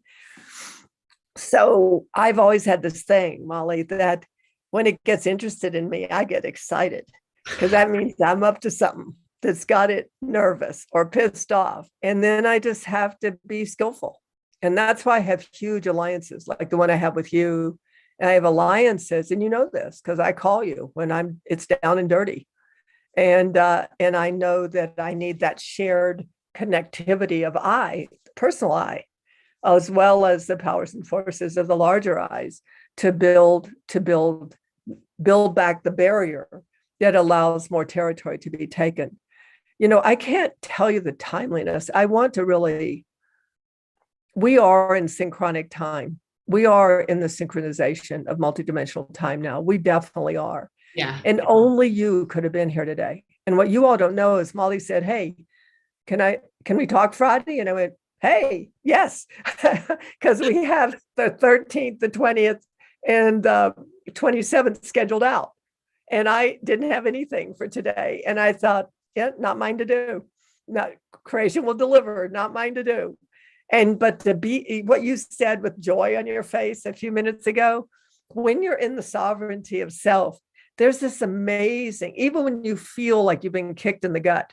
So I've always had this thing, Molly, that when it gets interested in me, I get excited, because that means I'm up to something that's got it nervous or pissed off. And then I just have to be skillful. And that's why I have huge alliances, like the one I have with you. And I have alliances, and you know this, because I call you when it's down and dirty. And I know that I need that shared connectivity of personal I, as well as the powers and forces of the larger eyes, to build back the barrier that allows more territory to be taken. I can't tell you the timeliness. I want to really, we are in synchronic time. We are in the synchronization of multidimensional time now. We definitely are. Yeah. And only you could have been here today. And what you all don't know is Molly said, "Hey, can we talk Friday?" And I went, "Hey, yes," because we have the 13th, the 20th, and 27th scheduled out. And I didn't have anything for today. And I thought, yeah, not mine to do. Not creation will deliver, not mine to do. But to be what you said with joy on your face a few minutes ago, when you're in the sovereignty of self, there's this amazing, even when you feel like you've been kicked in the gut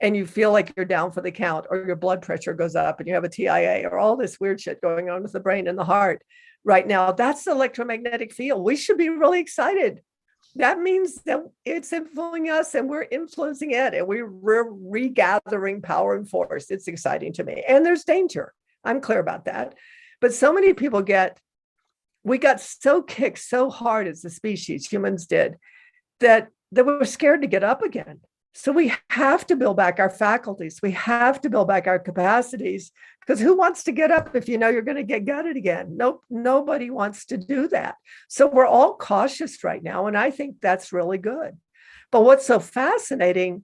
and you feel like you're down for the count, or your blood pressure goes up and you have a TIA, or all this weird shit going on with the brain and the heart right now, that's the electromagnetic field. We should be really excited. That means that it's influencing us and we're influencing it, and we're regathering power and force. It's exciting to me. And there's danger. I'm clear about that. But so many people we got so kicked so hard as a species, humans did, that we're scared to get up again. So we have to build back our faculties. We have to build back our capacities, because who wants to get up if you know you're going to get gutted again? Nope, nobody wants to do that. So we're all cautious right now, and I think that's really good. But what's so fascinating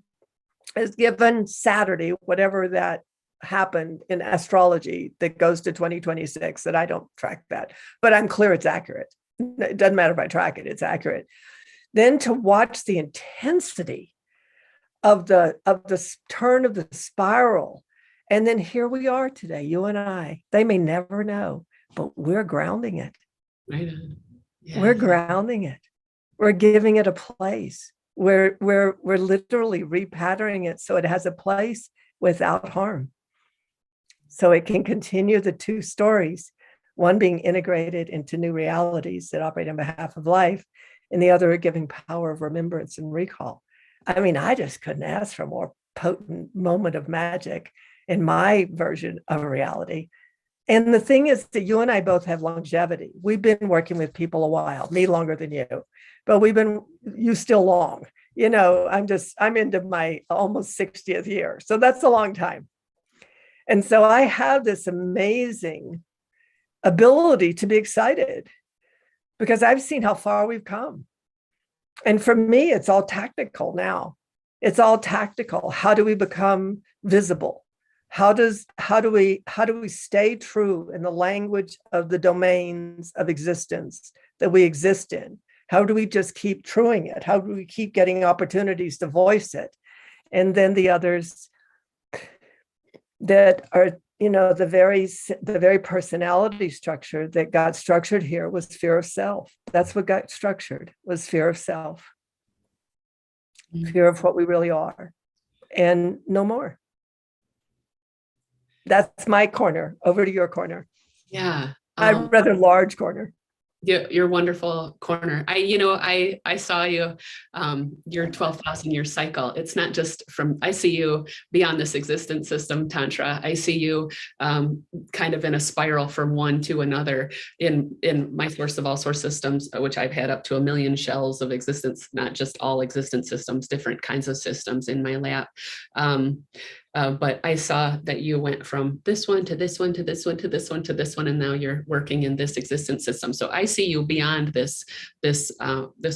is, given Saturday, whatever that happened in astrology that goes to 2026, that I don't track that, but I'm clear it's accurate. It doesn't matter if I track it, it's accurate. Then to watch the intensity of the turn of the spiral. And then here we are today, you and I. They may never know, but we're grounding it. Right. Yeah. We're grounding it. We're giving it a place. We're literally repatterning it so it has a place without harm. So it can continue the two stories, one being integrated into new realities that operate on behalf of life, and the other a giving power of remembrance and recall. I mean, I just couldn't ask for a more potent moment of magic in my version of reality. And the thing is that you and I both have longevity. We've been working with people a while, me longer than you, but you still long. You know, I'm into my almost 60th year. So that's a long time. And so I have this amazing ability to be excited because I've seen how far we've come. And for me, it's all tactical now. It's all tactical. How do we become visible? How do we stay true in the language of the domains of existence that we exist in? How do we just keep truing it? How do we keep getting opportunities to voice it? And then the others that are, you know, the very personality structure that got structured here was fear of self. That's what got structured, was fear of self, fear of what we really are, and no more. That's my corner. Over to your corner. Yeah. A rather large corner. Your wonderful corner. I saw you, your 12,000 year cycle. It's not just I see you beyond this existence system, Tantra. I see you kind of in a spiral from one to another in my source of all source systems, which I've had up to 1 million shells of existence, not just all existence systems, different kinds of systems in my lap. But I saw that you went from this one to this one to this one to this one to this one, and now you're working in this existence system. So I see you beyond this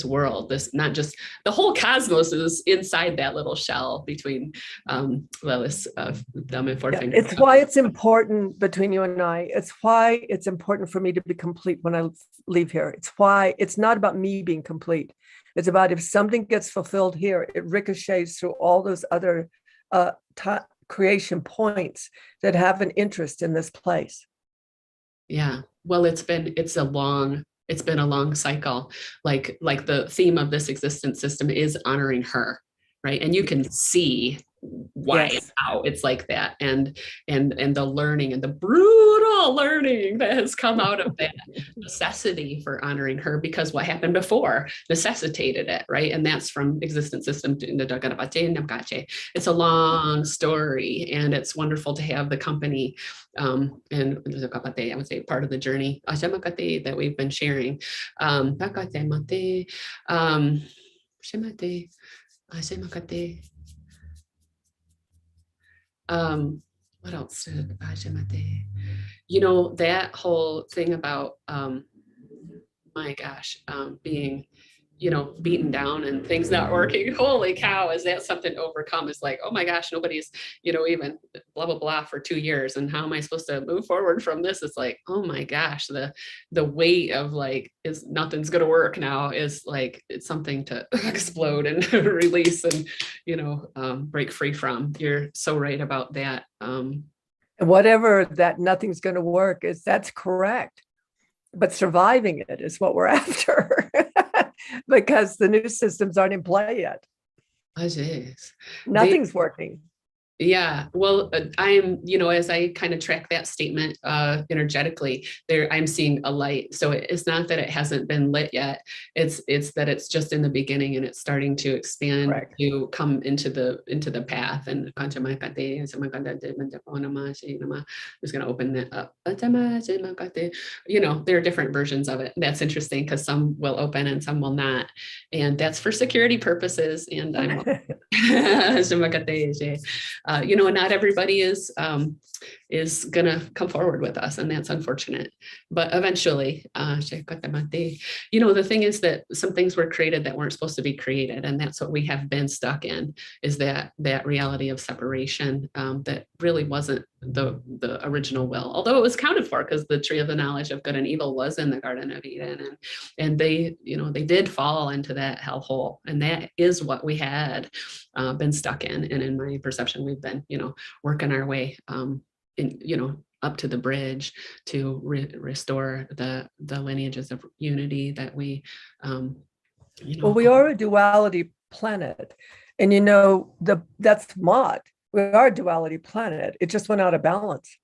world. This, not just the whole cosmos, is inside that little shell between Lilith's thumb and forefinger. It's why it's important between you and I. It's why it's important for me to be complete when I leave here. It's why it's not about me being complete. It's about if something gets fulfilled here, it ricochets through all those other creation points that have an interest in this place. Yeah, well, it's been a long cycle. Like the theme of this existence system is honoring her, right? And you can see why and how it's like that, and the learning and the brutal learning that has come out of that necessity for honoring her, because what happened before necessitated it, right? And that's from existence system to the. It's a long story, and it's wonderful to have the company and I would say part of the journey that we've been sharing. What else did that whole thing about my gosh, being beaten down and things not working. Holy cow, is that something to overcome? Is like, oh my gosh, nobody's even blah blah blah for 2 years, and how am I supposed to move forward from this? It's like, oh my gosh, the weight of like, is nothing's gonna work now, is like, it's something to explode and release and break free from. You're so right about that. Whatever that nothing's going to work is, that's correct, but surviving it is what we're after. Because the new systems aren't in play yet. Nothing's working. Yeah, well, I'm, as I kind of track that statement energetically, I'm seeing a light. So it's not that it hasn't been lit yet. It's that it's just in the beginning, and it's starting to expand. Correct. To come into the path. And I'm just going to open it up. There are different versions of it. That's interesting, because some will open and some will not, and that's for security purposes. And I'm not everybody is gonna come forward with us, and that's unfortunate. But eventually, the thing is that some things were created that weren't supposed to be created, and that's what we have been stuck in, is that reality of separation that really wasn't the original will, although it was counted for, because the tree of the knowledge of good and evil was in the Garden of Eden, and they did fall into that hellhole, and that is what we had been stuck in. And in my perception, we've been working our way up to the bridge to restore the lineages of unity that we well, we are a duality planet, and that's Maud. We are a duality planet. It just went out of balance.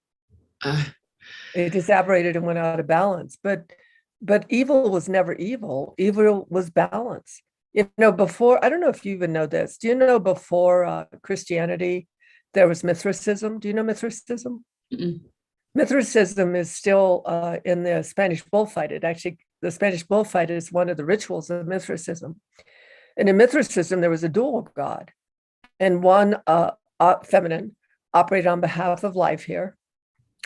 It disapparated and went out of balance. But but evil was never evil. Evil was balance. You know, before, I don't know if you even know this. Do you know before Christianity, there was Mithricism? Do you know Mithricism? Mm-mm. Mithricism is still in the Spanish bullfight. It actually, the Spanish bullfight is one of the rituals of Mithricism. And in Mithricism, there was a dual god, and one feminine operated on behalf of life here,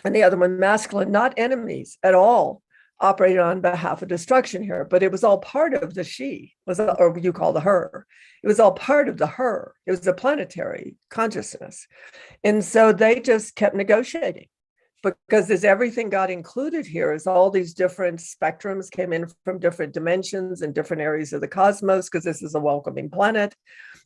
and the other one masculine, not enemies at all, operated on behalf of destruction here. But it was all part of the she, was, or you call the her. It was all part of the her. It was a planetary consciousness. And so they just kept negotiating, because as everything got included here, as all these different spectrums came in from different dimensions and different areas of the cosmos, because this is a welcoming planet,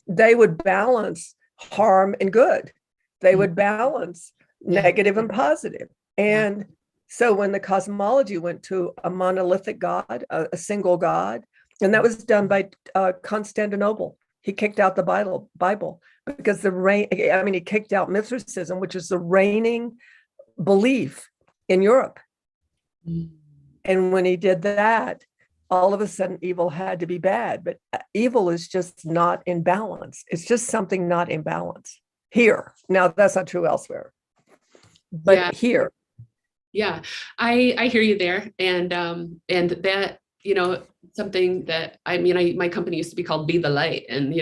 they would balance harm and good. They would balance negative and positive. And so when the cosmology went to a monolithic God, a single God, and that was done by Constantinople. He kicked out the Bible because he kicked out Mithricism, which is the reigning belief in Europe. And when he did that, all of a sudden evil had to be bad. But evil is just not in balance. It's just something not in balance here. Now, that's not true elsewhere, but here. Yeah, I hear you there. And that, something that, my company used to be called Be the Light, and,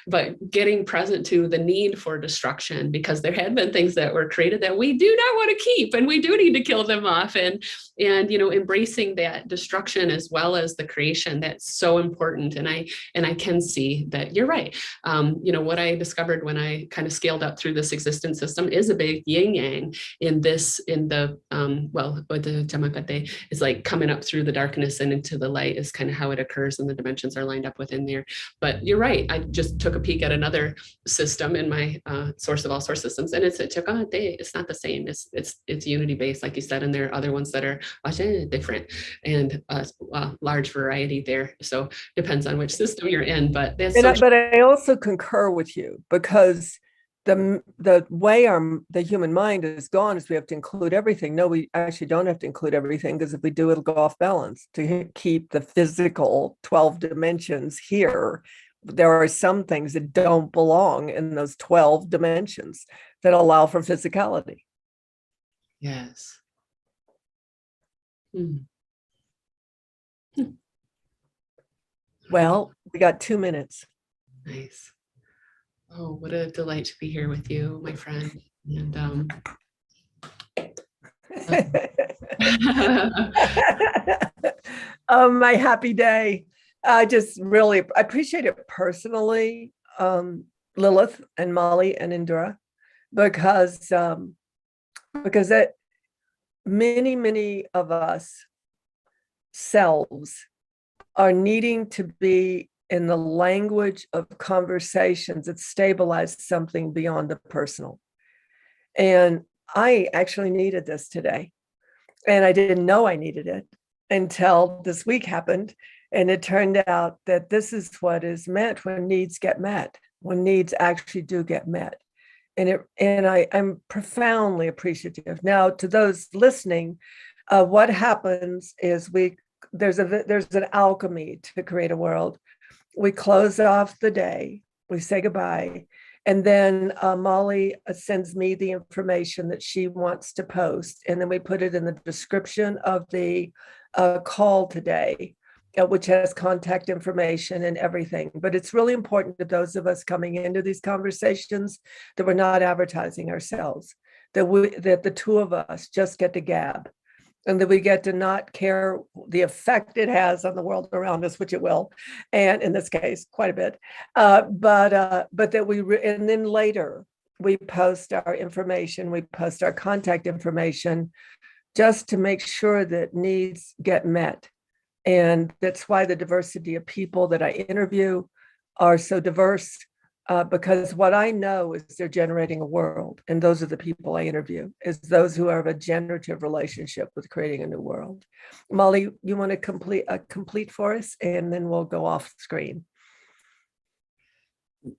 but getting present to the need for destruction, because there had been things that were created that we do not want to keep, and we do need to kill them off, and embracing that destruction as well as the creation. That's so important. And I can see that you're right. What I discovered when I kind of scaled up through this existence system is a big yin yang with the Tamakate is like coming up through the darkness and into the light is kind of how it occurs, and the dimensions are lined up within there. But you're right. I just took a peek at another system in my source of all source systems, and it's not the same. It's unity based, like you said, and there are other ones that are different, and large variety there. So depends on which system you're in. But but I also concur with you, because the way the human mind is gone is we have to include everything. No, we actually don't have to include everything, because if we do, it'll go off balance. To keep the physical 12 dimensions here, there are some things that don't belong in those 12 dimensions that allow for physicality. Yes. Well, we got 2 minutes. Nice. Oh, what a delight to be here with you, my friend. And my happy day. I just really appreciate it personally, Lilith and Molly and Indura, because that many of us selves are needing to be in the language of conversations that stabilize something beyond the personal. And I actually needed this today. And I didn't know I needed it until this week happened. And it turned out that this is what is meant when needs get met, when needs actually do get met. And I'm profoundly appreciative. Now, to those listening, what happens is there's an alchemy to CreateAWorld. We close off the day, we say goodbye, and then Molly sends me the information that she wants to post, and then we put it in the description of the call today, which has contact information and everything. But it's really important to those of us coming into these conversations that we're not advertising ourselves, that the two of us just get to gab, and that we get to not care the effect it has on the world around us, which it will, and in this case, quite a bit. But that and then later we post our information, we post our contact information, just to make sure that needs get met. And that's why the diversity of people that I interview are so diverse, because what I know is they're generating a world. And those are the people I interview, is those who have a generative relationship with creating a new world. Molly, you want to complete for us, and then we'll go off screen.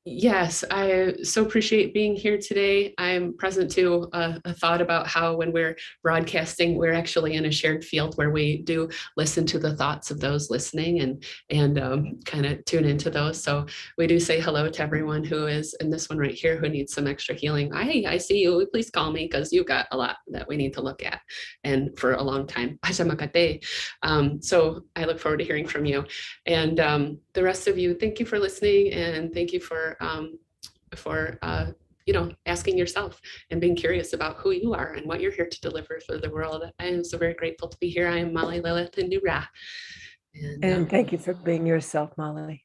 Yes, I so appreciate being here today. I'm present to a thought about how when we're broadcasting, we're actually in a shared field where we do listen to the thoughts of those listening and kind of tune into those. So we do say hello to everyone who is in this one right here who needs some extra healing. I see you. Please call me because you've got a lot that we need to look at, and for a long time. So I look forward to hearing from you. And the rest of you, thank you for listening, and thank you for asking yourself and being curious about who you are and what you're here to deliver for the world. I am so very grateful to be here. I am Molly Lilith Indu Ra. And thank you for being yourself, Molly.